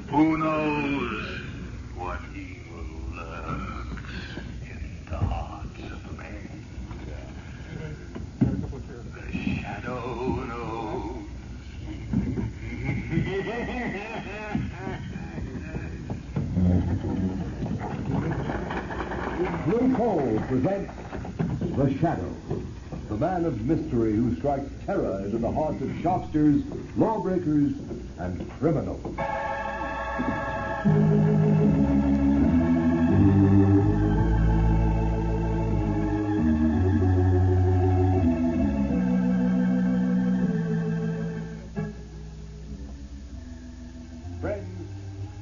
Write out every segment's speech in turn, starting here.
Who knows what evil lurks in the hearts of men? The shadow knows. Blue Coal presents The Shadow, the man of mystery who strikes terror into the hearts of shopsters, lawbreakers, and criminals. Friends,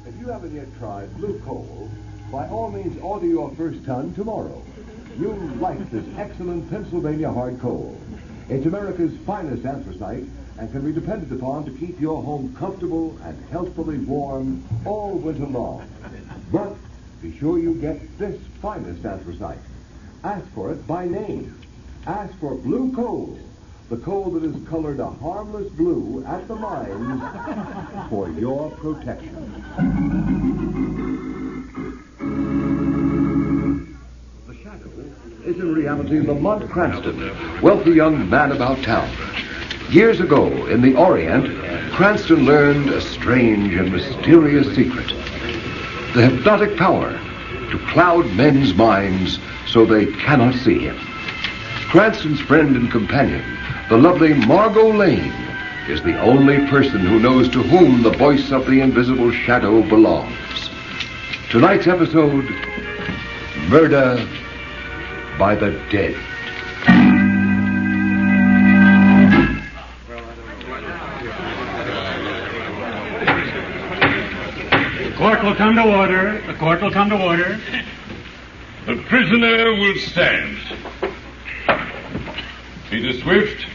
if you haven't yet tried Blue Coal, by all means order your first ton tomorrow. You'll like this excellent Pennsylvania hard coal. It's America's finest anthracite and can be depended upon to keep your home comfortable and healthfully warm all winter long. But be sure you get this finest anthracite. Ask for it by name. Ask for Blue Coal, the coal that is colored a harmless blue at the mines for your protection. Is in reality Lamont Cranston, wealthy young man about town. Years ago, in the Orient, Cranston learned a strange and mysterious secret. The hypnotic power to cloud men's minds so they cannot see him. Cranston's friend and companion, the lovely Margot Lane, is the only person who knows to whom the voice of the invisible shadow belongs. Tonight's episode, Murder by the Dead. The court will come to order. The court will come to order. The prisoner will stand. Peter Swift,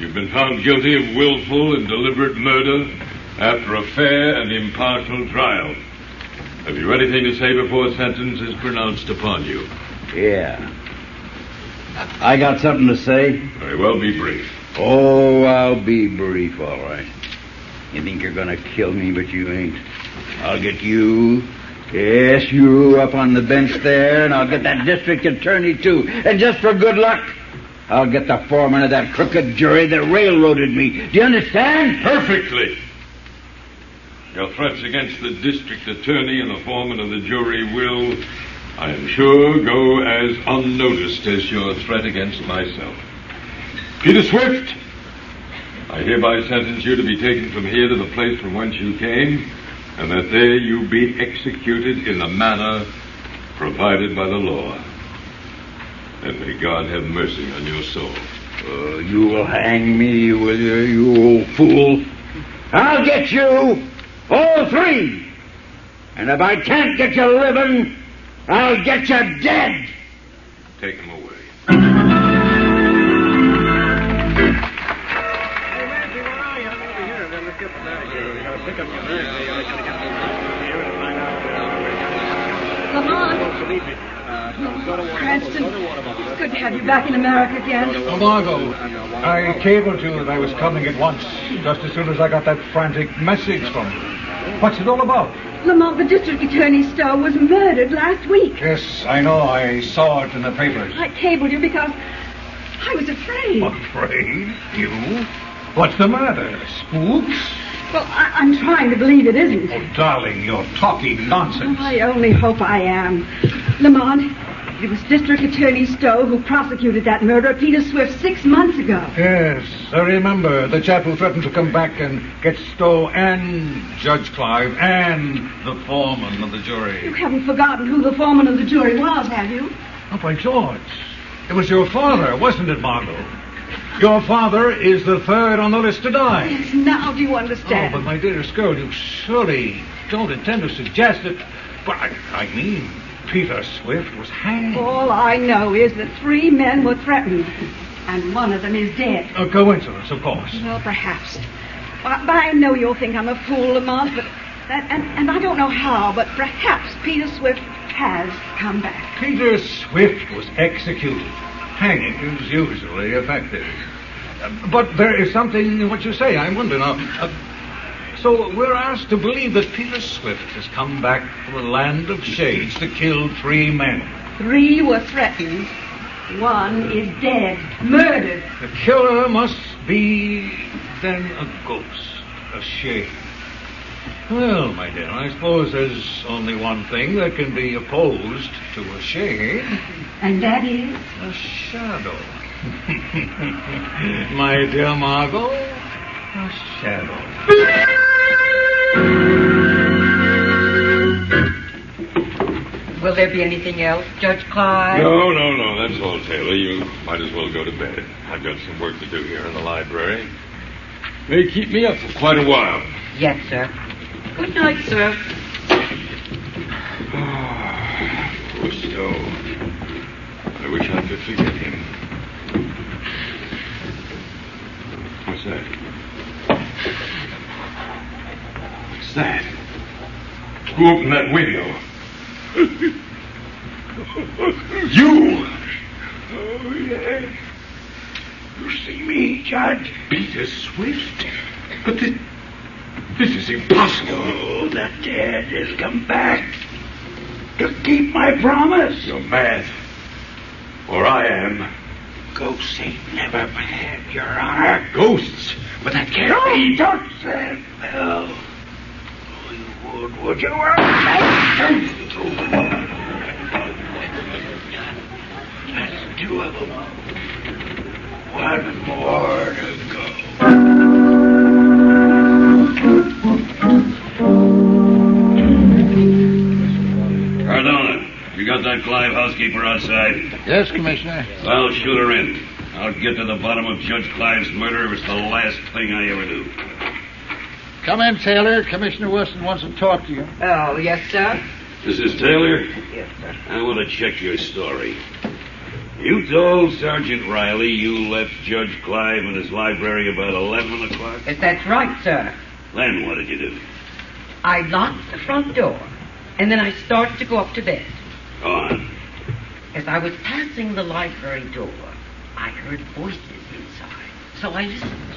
you've been found guilty of willful and deliberate murder after a fair and impartial trial. Have you anything to say before sentence is pronounced upon you? Yeah. I got something to say. Very well, be brief. Oh, I'll be brief, all right. You think you're gonna kill me, but you ain't. I'll get you, yes, you up on the bench there, and I'll get that district attorney, too. And just for good luck, I'll get the foreman of that crooked jury that railroaded me. Do you understand? Perfectly. Your threats against the district attorney and the foreman of the jury will, I am sure, go as unnoticed as your threat against myself. Peter Swift, I hereby sentence you to be taken from here to the place from whence you came, and that there you be executed in the manner provided by the law. And may God have mercy on your soul. You will hang me, will you, you old fool? I'll get you, all three. And if I can't get you living, I'll get you dead. Take him away. Cranston, it's good to have you back in America again. Oh, Margot, I cabled you that I was coming at once, just as soon as I got that frantic message from you. What's it all about? Lamont, the district attorney Stowe was murdered last week. Yes, I know. I saw it in the papers. I cabled you because I was afraid. Afraid? You? What's the matter? Spooks? Well, I'm trying to believe it isn't. Oh, darling, you're talking nonsense. I only hope I am. Lamont, it was District Attorney Stowe who prosecuted that murder of Peter Swift 6 months ago. Yes, I remember. The chap who threatened to come back and get Stowe and Judge Clive and the foreman of the jury. You haven't forgotten who the foreman of the jury was, have you? Oh, by George. It was your father, wasn't it, Margot? Your father is the third on the list to die. Yes, now do you understand? Oh, but my dearest girl, you surely don't intend to suggest that... But I mean, Peter Swift was hanged. All I know is that 3 men were threatened, and one of them is dead. A coincidence, of course. Well, perhaps. But I know you'll think I'm a fool, Lamont, but... And I don't know how, but perhaps Peter Swift has come back. Peter Swift was executed. Hanging is usually effective. But there is something in what you say. I wonder now. So we're asked to believe that Peter Swift has come back from the land of shades to kill 3 men. 3 were threatened. 1 is dead, murdered. The killer must be, then, a ghost, a shade. Well, my dear, I suppose there's only one thing that can be opposed to a shade. And that is? A shadow. My dear Margot, a shadow. Will there be anything else, Judge Clive? No, that's all, Taylor. You might as well go to bed. I've got some work to do here in the library. May keep me up for quite a while. Yes, sir. Good night, sir. Poor Stowe. I wish I could forget him. What's that? What's that? Who opened that window? You! Oh, yes. You see me, Judge? Peter Swift? But this is impossible. Oh, the dead has come back to keep my promise. You're mad. Or I am. Ghosts ain't never mad, Your Honor. Ghosts? But that can't be. Don't say well. Oh, you would you? That's 2 of them. 1 more to go. Cardona, you got that Clive housekeeper outside? Yes, Commissioner. Well, shoot her in. I'll get to the bottom of Judge Clive's murder if it's the last thing I ever do. Come in, Taylor. Commissioner Wilson wants to talk to you. Oh, yes, sir. Mrs. Taylor, Yes, sir. I want to check your story. You told Sergeant Riley you left Judge Clive in his library about 11 o'clock? Yes, that's right, sir. Then what did you do? I locked the front door, and then I started to go up to bed. Go on. As I was passing the library door, I heard voices inside, so I listened.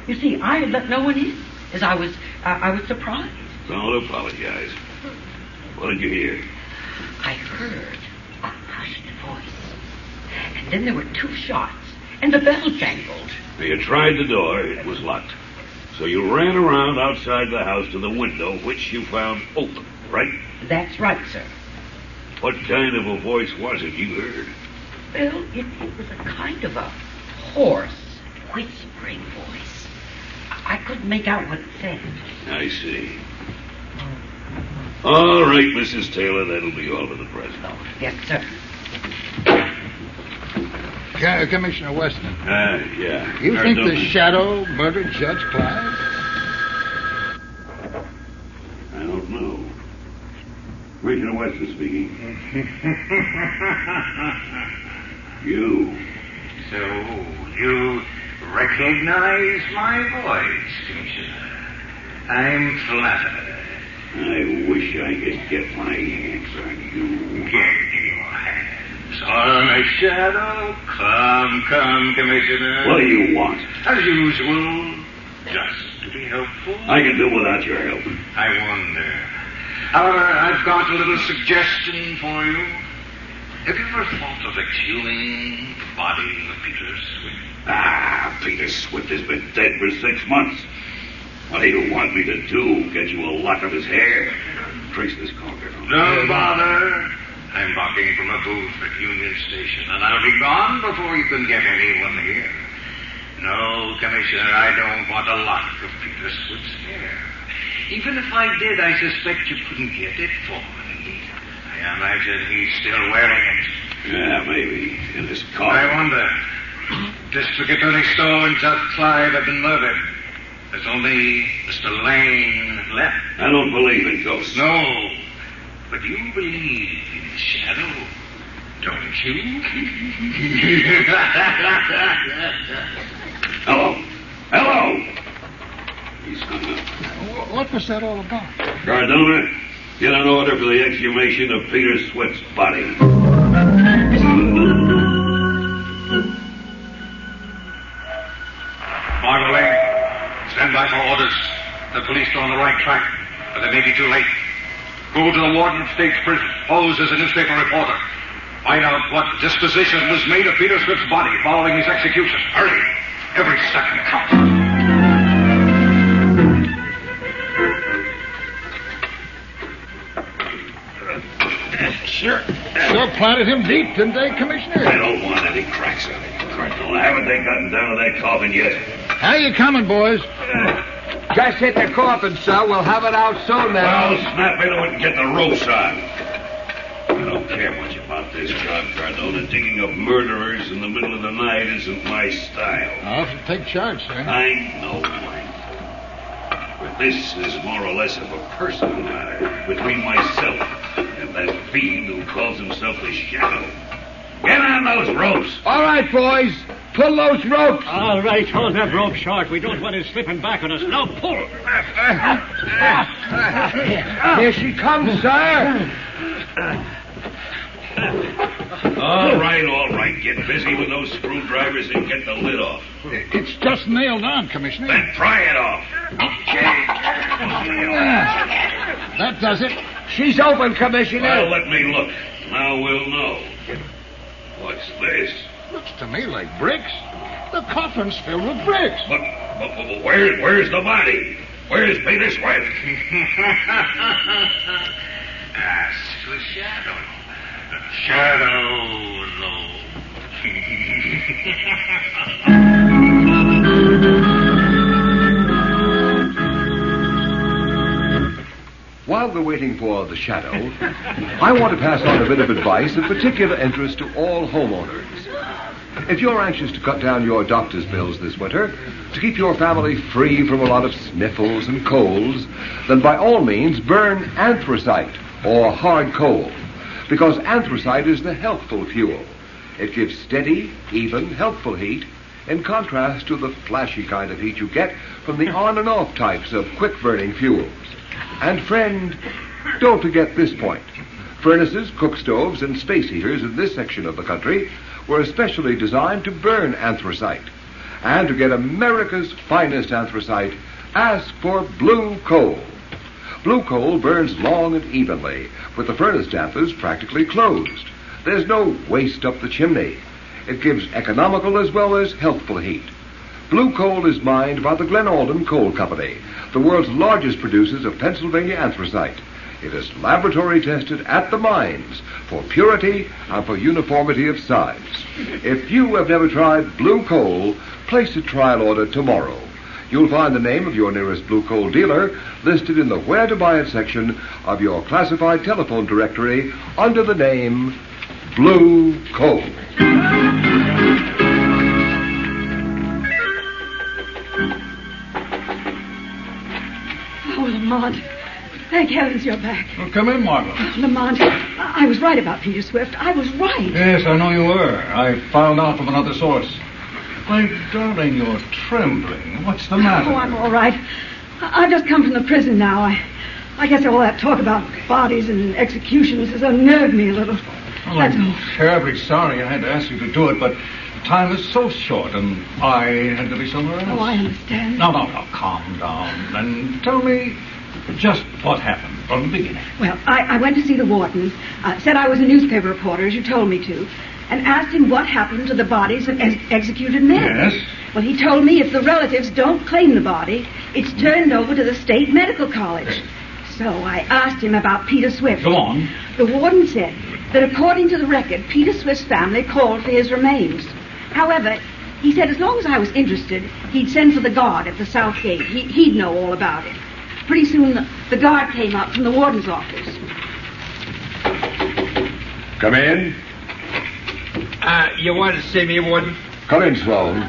You see, I had let no one in, as I was surprised. Don't apologize. What did you hear? I heard a hushed voice, and then there were 2 shots, and the bell jangled. You tried the door. It was locked. So you ran around outside the house to the window, which you found open, right? That's right, sir. What kind of a voice was it you heard? Well, it was a kind of a hoarse, whispering voice. I couldn't make out what it said. I see. All right, Mrs. Taylor, that'll be all for the present. Oh, yes, sir. Commissioner Weston. Yeah. You think the Cardona. shadow murdered Judge Clive? I don't know. Commissioner Weston speaking. You. So, you recognize my voice, Commissioner? I'm flattered. I wish I could get my hands on you. Get your hands on a shadow. Come, Commissioner. What do you want? As usual, just to be helpful. I can do without your help. I wonder. However, I've got a little suggestion for you. Have you ever thought of exhuming the body of Peter Swift? Peter Swift has been dead for 6 months. What do you want me to do? Get you a lock of his hair? Trace this conker. Don't bother. I'm walking from a booth at Union Station, and I'll be gone before you can get anyone here. No, Commissioner, I don't want a lock of Peter Swift's hair. Even if I did, I suspect you couldn't get it for me. I imagine he's still wearing it. Yeah, maybe. In his car. I wonder. District Attorney Stowe and Judge Clive have been murdered. There's only Mr. Lane left. I don't believe in ghosts. No, but you believe in shadow, don't you? Hello. He's hung up. What was that all about? Cardona, get an order for the exhumation of Peter Swift's body. Margot Lane, stand by for orders. The police are on the right track, but they may be too late. Go to the Warden State's prison. Pose as a newspaper reporter. Find out what disposition was made of Peter Swift's body following his execution. Hurry. Every second counts. Sure planted him deep, didn't they, Commissioner? I don't want any cracks on it, Colonel. Haven't they gotten down to that coffin yet? How you coming, boys? Just hit the coffin, sir. We'll have it out soon now. Well, snap into it and get the ropes on. I don't care much about this job, Colonel. The digging of murderers in the middle of the night isn't my style. I'll have to take charge, sir. I know, Mike. But this is more or less of a personal matter between myself and that fiend who calls himself the Shadow. Get on those ropes. All right, boys. Pull those ropes. All right, hold that rope short. We don't want it slipping back on us. Now pull. Here she comes, sir. All right. Get busy with those screwdrivers and get the lid off. It's just nailed on, Commissioner. Then pry it off. That does it. She's open, Commissioner. Well, let me look. Now we'll know. What's this? Looks to me like bricks. The coffin's filled with bricks. But where's the body? Where's Peter Swift? Ask the Shadow. Shadow, no. While we're waiting for the Shadow, I want to pass on a bit of advice of particular interest to all homeowners. If you're anxious to cut down your doctor's bills this winter, to keep your family free from a lot of sniffles and colds, then by all means burn anthracite or hard coal, because anthracite is the healthful fuel. It gives steady, even, healthful heat, in contrast to the flashy kind of heat you get from the on and off types of quick-burning fuels. And friend, don't forget this point. Furnaces, cook stoves, and space heaters in this section of the country were especially designed to burn anthracite. And to get America's finest anthracite, ask for blue coal. Blue coal burns long and evenly, with the furnace dampers practically closed. There's no waste up the chimney. It gives economical as well as healthful heat. Blue coal is mined by the Glen Alden Coal Company, the world's largest producers of Pennsylvania anthracite. It is laboratory tested at the mines for purity and for uniformity of size. If you have never tried blue coal, place a trial order tomorrow. You'll find the name of your nearest blue coal dealer listed in the Where to Buy It section of your classified telephone directory under the name Blue Coal. Oh, Lamont. Thank heavens you're back. Well, come in, Margot. Lamont, I was right about Peter Swift. I was right. Yes, I know you were. I found out from another source. My darling, you're trembling. What's the matter? Oh, I'm all right. I've just come from the prison now. I guess all that talk about bodies and executions has unnerved me a little. Well, I'm terribly sorry I had to ask you to do it, but time is so short, and I had to be somewhere else. Oh, I understand. No, calm down, and tell me just what happened from the beginning. Well, I went to see the warden, said I was a newspaper reporter, as you told me to, and asked him what happened to the bodies of executed men. Yes? Well, he told me if the relatives don't claim the body, it's turned over to the State Medical College. So I asked him about Peter Swift. Go on. The warden said that according to the record, Peter Swift's family called for his remains. However, he said as long as I was interested, he'd send for the guard at the south gate. He'd know all about it. Pretty soon, the guard came up from the warden's office. Come in. You want to see me, Warden? Come in, Sloan.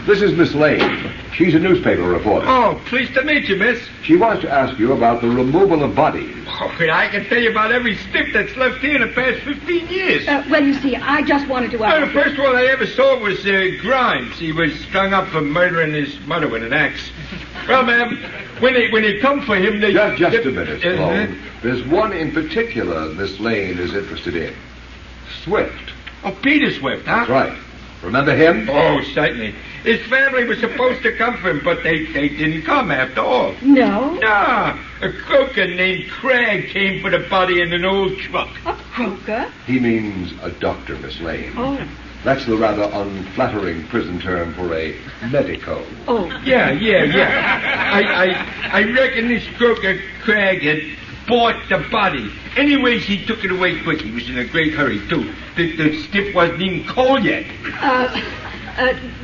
This is Miss Lane. She's a newspaper reporter. Oh, pleased to meet you, miss. She wants to ask you about the removal of bodies. Oh, I can tell you about every stick that's left here in the past 15 years. Well, you see, I just wanted to ask... The first one I ever saw was Grimes. He was strung up for murdering his mother with an axe. Well, ma'am, when they come for him, they... Just a minute, Sloan. There's one in particular Miss Lane is interested in. Swift. Oh, Peter Swift, huh? That's right. Remember him? Oh, certainly. His family was supposed to come for him, but they didn't come after all. No? No. A croaker named Craig came for the body in an old truck. A croaker? He means a doctor, Miss Lane. Oh. That's the rather unflattering prison term for a medico. Oh. Yeah. I reckon this croaker Craig had bought the body. Anyways, he took it away quick. He was in a great hurry, too. The stiff wasn't even cold yet.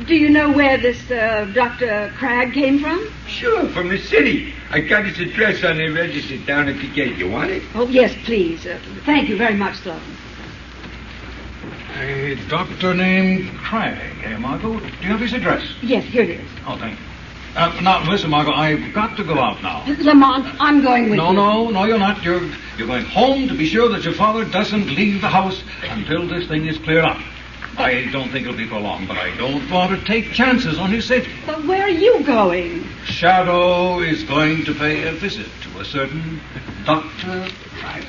Do you know where this Dr. Cragg came from? Sure, from the city. I got his address on the register down at the gate. You want it? Oh, yes, please. Thank you very much, Sloan. A doctor named Cragg, Margot? Do you have his address? Yes, here it is. Oh, thank you. Now, listen, Margot, I've got to go out now. Lamont, I'm going with you. No, you're not. You're going home to be sure that your father doesn't leave the house until this thing is cleared up. I don't think it'll be for long, but I don't want to take chances on his safety. But where are you going? Shadow is going to pay a visit to a certain Dr. Cragg.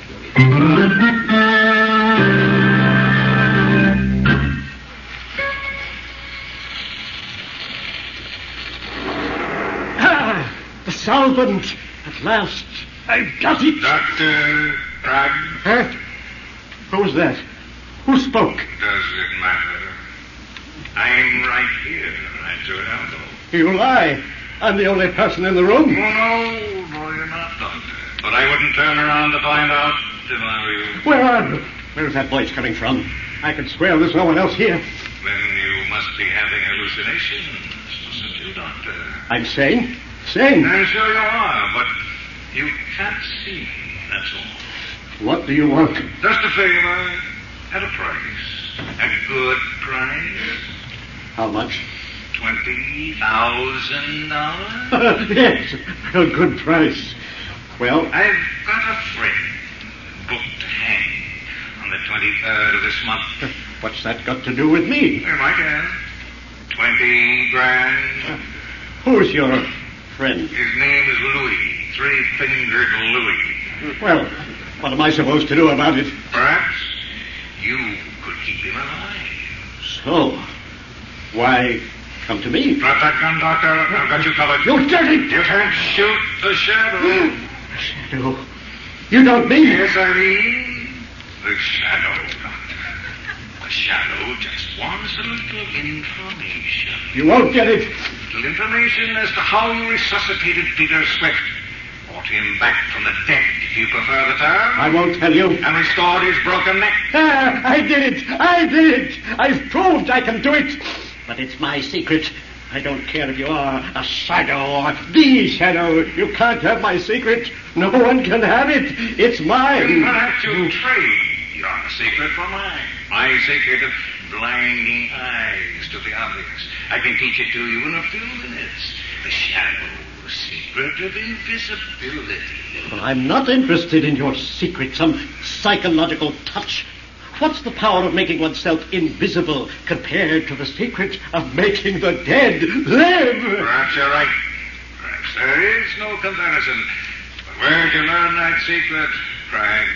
The solvent! At last! I've got it! Dr. Cragg? Huh? Who was that? Who spoke? Does it matter? I'm right here at your elbow. You lie. I'm the only person in the room. Oh, no, you're not, Doctor. But I wouldn't turn around to find out if I were you. Where are you? Where's that voice coming from? I can swear there's no one else here. Then you must be having hallucinations, mustn't you, Doctor? I'm sane. Sane. I'm sure you are, but you can't see, that's all. What do you want? Just a favor at a price. A good price. How much? $20,000? Yes, a good price. Well, I've got a friend booked to hang on the 23rd of this month. What's that got to do with me? You might ask. 20 grand. Who's your friend? His name is Louis. Three-fingered Louis. Well, what am I supposed to do about it? Perhaps you could keep him alive. So, why come to me? Drop that gun, Doctor. I've got you covered. You dirty... You can't shoot the shadow. Shadow? You don't mean... Yes, I mean the shadow, Doctor. The shadow just wants a little information. You won't get it. Little information as to how you resuscitated Peter Swift. Brought him back from the dead, if you prefer the term. I won't tell you. And restored his broken neck. I did it. I've proved I can do it. But it's my secret. I don't care if you are a shadow or the shadow. You can't have my secret. No one can have it. It's mine. Perhaps you trade your secret for mine. My secret of blinding eyes to the obvious. I can teach it to you in a few minutes. The shadow secret of invisibility. Well, I'm not interested in your secret, some psychological touch. What's the power of making oneself invisible compared to the secret of making the dead live? Perhaps you're right. Perhaps there is no comparison. But where'd you learn that secret, Cragg?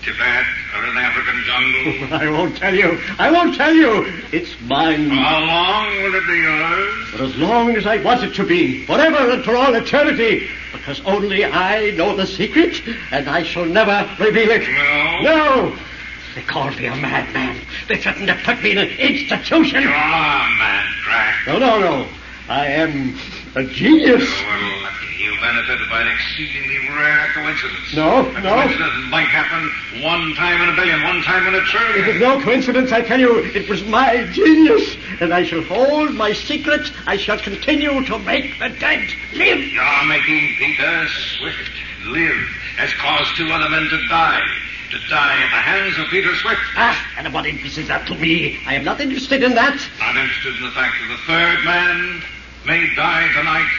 Tibet or in the African jungle? I won't tell you. It's mine. How long will it be yours? For as long as I want it to be. Forever and for all eternity. Because only I know the secret, and I shall never reveal it. No. They called me a madman. They threatened to put me in an institution. You're a mad, Cragg. No. I am a genius. Well, lucky you benefited by an exceedingly rare coincidence. No. A coincidence might happen one time in a billion, one time in a trillion. It was no coincidence, I tell you. It was my genius. And I shall hold my secret. I shall continue to make the dead live. You're making Peter Swift live has caused two other men to die. To die at the hands of Peter Swift. And what interest is that to me? I am not interested in that. Not interested in the fact that the third man may die tonight.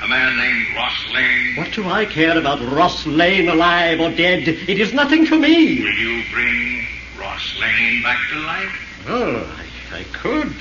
A man named Ross Lane. What do I care about Ross Lane alive or dead? It is nothing to me. Will you bring Ross Lane back to life? Oh, I could.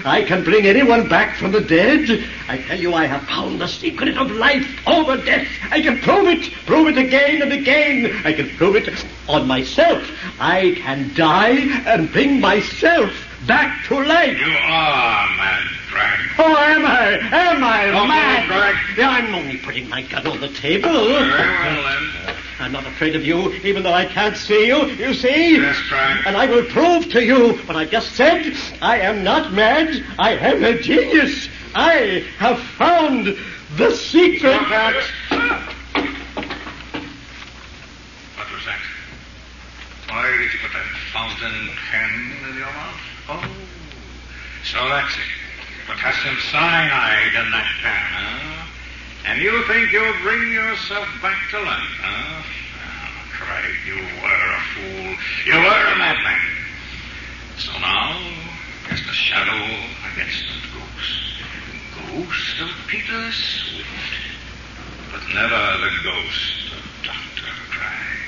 I can bring anyone back from the dead. I tell you, I have found the secret of life over death. I can prove it again and again. I can prove it on myself. I can die and bring myself back to life. You are mad, Drag. Oh, am I? Am I Don't mad? move, Drag. Yeah, I'm only putting my gun on the table. Very well, then. I'm not afraid of you, even though I can't see you, you see? Yes, Drag. And I will prove to you what I've just said. I am not mad. I am a genius. I have found the secret. Stop that. What was that? Why did you put that fountain pen in your mouth? Oh, so that's it. Potassium cyanide in that pen, huh? And you think you'll bring yourself back to life, huh? Oh, Craig, you were a fool. You were a madman. So now, just a shadow against a ghost. Ghost of Peter Swift. But never the ghost of Dr. Craig.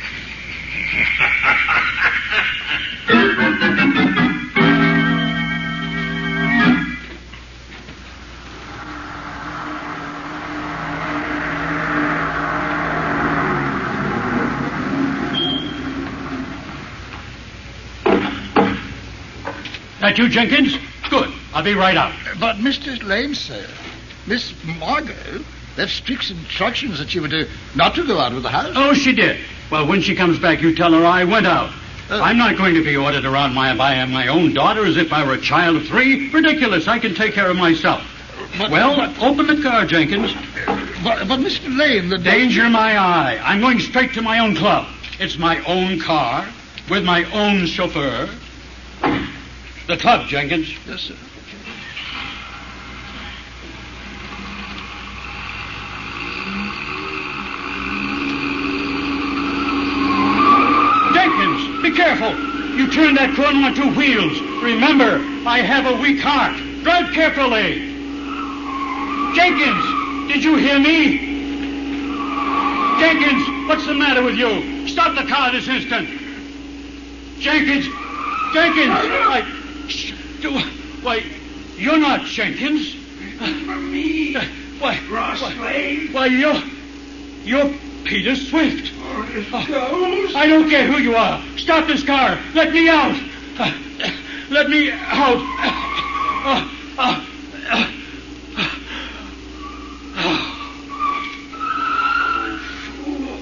That you, Jenkins? Good. I'll be right out. But Mr. Lane, sir, Miss Margot left strict instructions that she were not to go out of the house. Oh, she did. Well, when she comes back, you tell her I went out. I'm not going to be ordered around by my own daughter as if I were a child of 3. Ridiculous. I can take care of myself. Open the car, Jenkins. But Mr. Lane, the danger my eye. I'm going straight to my own club. It's my own car with my own chauffeur. The club, Jenkins. Yes, sir. Jenkins, be careful. You turn that car on 2 wheels. Remember, I have a weak heart. Drive carefully. Jenkins, did you hear me? Jenkins, what's the matter with you? Stop the car this instant. Jenkins, why, you're not Jenkins. Me? Why, Ross Lane? Why, you're Peter Swift. Ghost? I don't care who you are. Stop this car. Let me out. Let me out. Fool.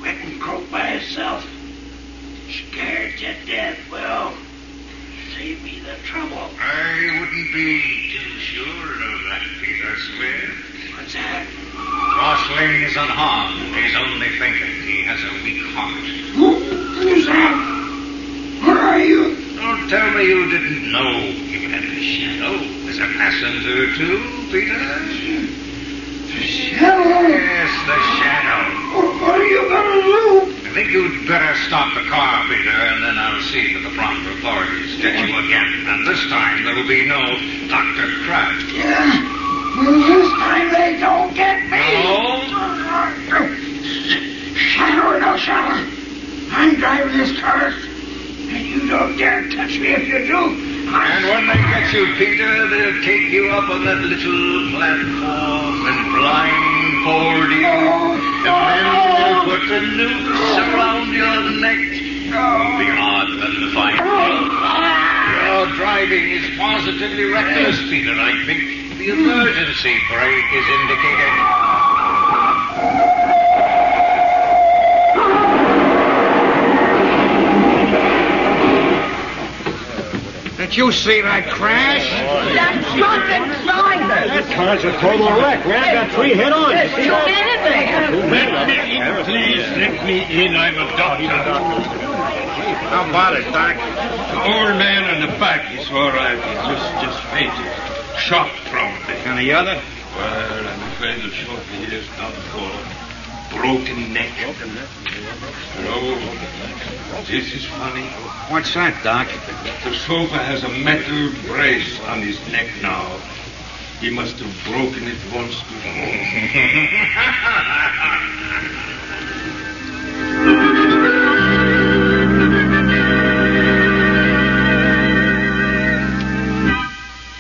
Went and croaked by himself. Scared to death. Well, save me the trouble. I wouldn't be too sure of that, Peter Swift. What's that? Ross Lane is unharmed. He's only thinking. He has a weak heart. Who's that? Where are you? Don't tell me you didn't know you had a shadow as a passenger, too, Peter. The shadow? Yes, the shadow. What are you going to do? I think you'd better stop the car, Peter, and then I'll see that the proper authorities get you again. And this time there will be no Dr. Craig. Yeah. Well, this time they don't get me. No? Shadow or no shadow, I'm driving this car, and you don't dare touch me if you do. And when they get you, Peter, they'll take you up on that little platform and blindfold you. And then they'll put a noose around your neck. It'll be hard for them to find you. Your driving is positively reckless, Peter. I think the emergency brake is indicated. Did you see that crash? That drunken driver. That car's a total wreck. We have got 3 head-ons. There's 2 men in there. Please let me in. I'm a doctor. How about it, Doc? The old man in the back is all right. He's just fainted. Shock probably. And the other? Well, I'm afraid the chauffeur here is done for. Broken neck. No, this is funny. What's that, Doc? The chauffeur has a metal brace on his neck now. He must have broken it once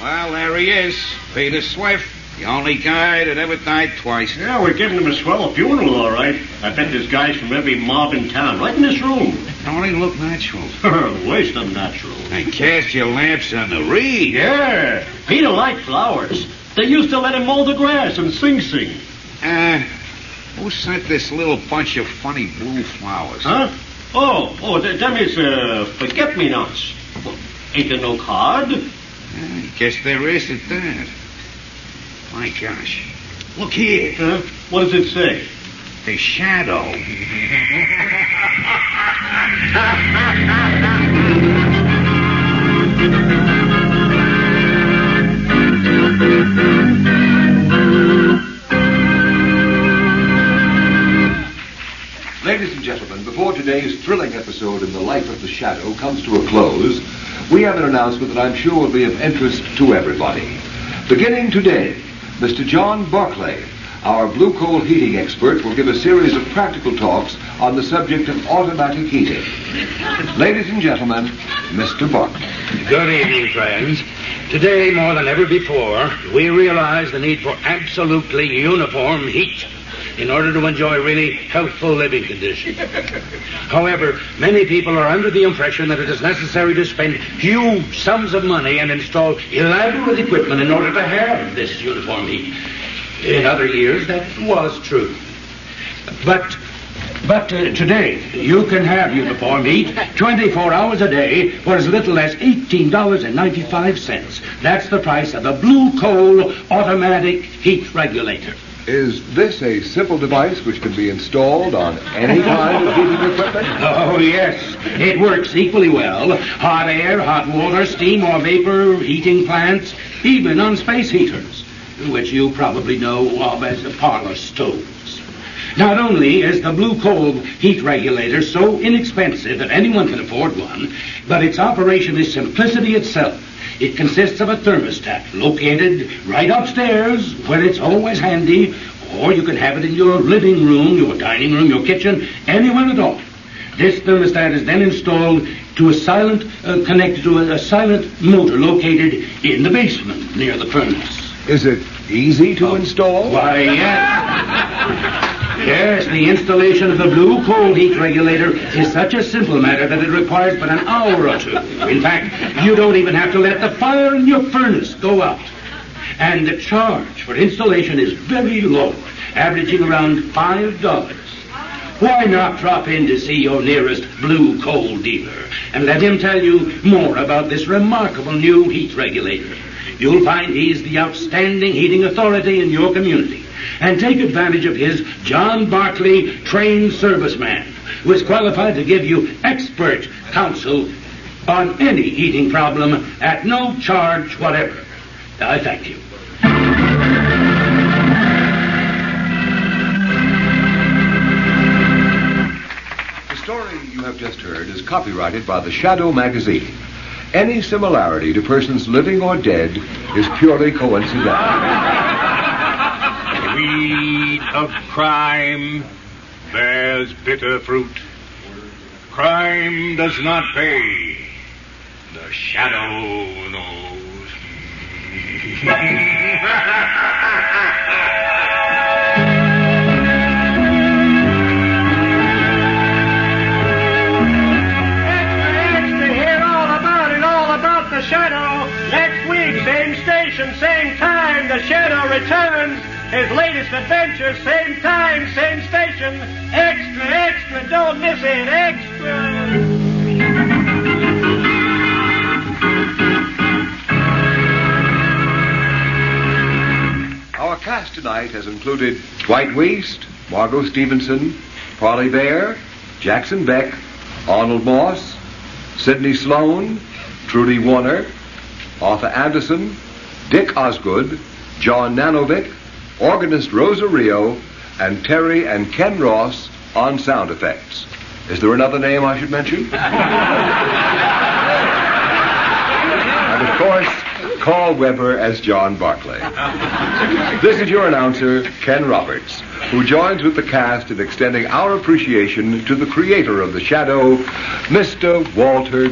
Well, there he is. Peter Swift. The only guy that ever died twice. Yeah, we're giving him a swell funeral, all right. I bet there's guys from every mob in town, right in this room. Only look natural. Waste unnatural. And cast your lamps on the reed. Yeah, Peter liked flowers. They used to let him mow the grass and sing. Who sent this little bunch of funny blue flowers? Huh? Them is forget-me-nots. Well, ain't there no card? I guess there is at that. My gosh. Look here. Huh? What does it say? The shadow. Ladies and gentlemen, before today's thrilling episode in the life of the shadow comes to a close, we have an announcement that I'm sure will be of interest to everybody. Beginning today, Mr. John Barclay, our blue coal heating expert, will give a series of practical talks on the subject of automatic heating. Ladies and gentlemen, Mr. Barclay. Good evening, friends. Today, more than ever before, we realize the need for absolutely uniform heat in order to enjoy really healthful living conditions. However, many people are under the impression that it is necessary to spend huge sums of money and install elaborate equipment in order to have this uniform heat. In other years, that was true. But today, you can have uniform heat 24 hours a day for as little as $18.95. That's the price of a blue coal automatic heat regulator. Is this a simple device which can be installed on any kind of heating equipment? Oh, yes. It works equally well. Hot air, hot water, steam or vapor, heating plants, even on space heaters, which you probably know of as parlor stoves. Not only is the blue coal heat regulator so inexpensive that anyone can afford one, but its operation is simplicity itself. It consists of a thermostat located right upstairs where it's always handy, or you can have it in your living room, your dining room, your kitchen, anywhere at all. This thermostat is then installed to connected to a silent motor located in the basement near the furnace. Is it easy to install? Why, yes. Yes, the installation of the blue coal heat regulator is such a simple matter that it requires but an hour or two. In fact, you don't even have to let the fire in your furnace go out. And the charge for installation is very low, averaging around $5. Why not drop in to see your nearest blue coal dealer and let him tell you more about this remarkable new heat regulator? You'll find he's the outstanding heating authority in your community. And take advantage of his John Barclay trained serviceman, who is qualified to give you expert counsel on any heating problem at no charge whatever. I thank you. The story you have just heard is copyrighted by the Shadow magazine. Any similarity to persons living or dead is purely coincidental. Weed of crime bears bitter fruit. Crime does not pay. The shadow knows. Extra, hear all about the shadow. Next week, same station, same time, the shadow returns. His latest adventure, same time, same station. Extra, don't miss it. Extra. Our cast tonight has included Dwight Weist, Margot Stevenson, Parley Bear, Jackson Beck, Arnold Moss, Sidney Sloan, Trudy Warner, Arthur Anderson, Dick Osgood, John Nanovic, organist Rosa Rio, and Terry and Ken Ross on sound effects. Is there another name I should mention? And of course, Carl Weber as John Barclay. This is your announcer, Ken Roberts, who joins with the cast in extending our appreciation to the creator of the shadow, Mr. Walter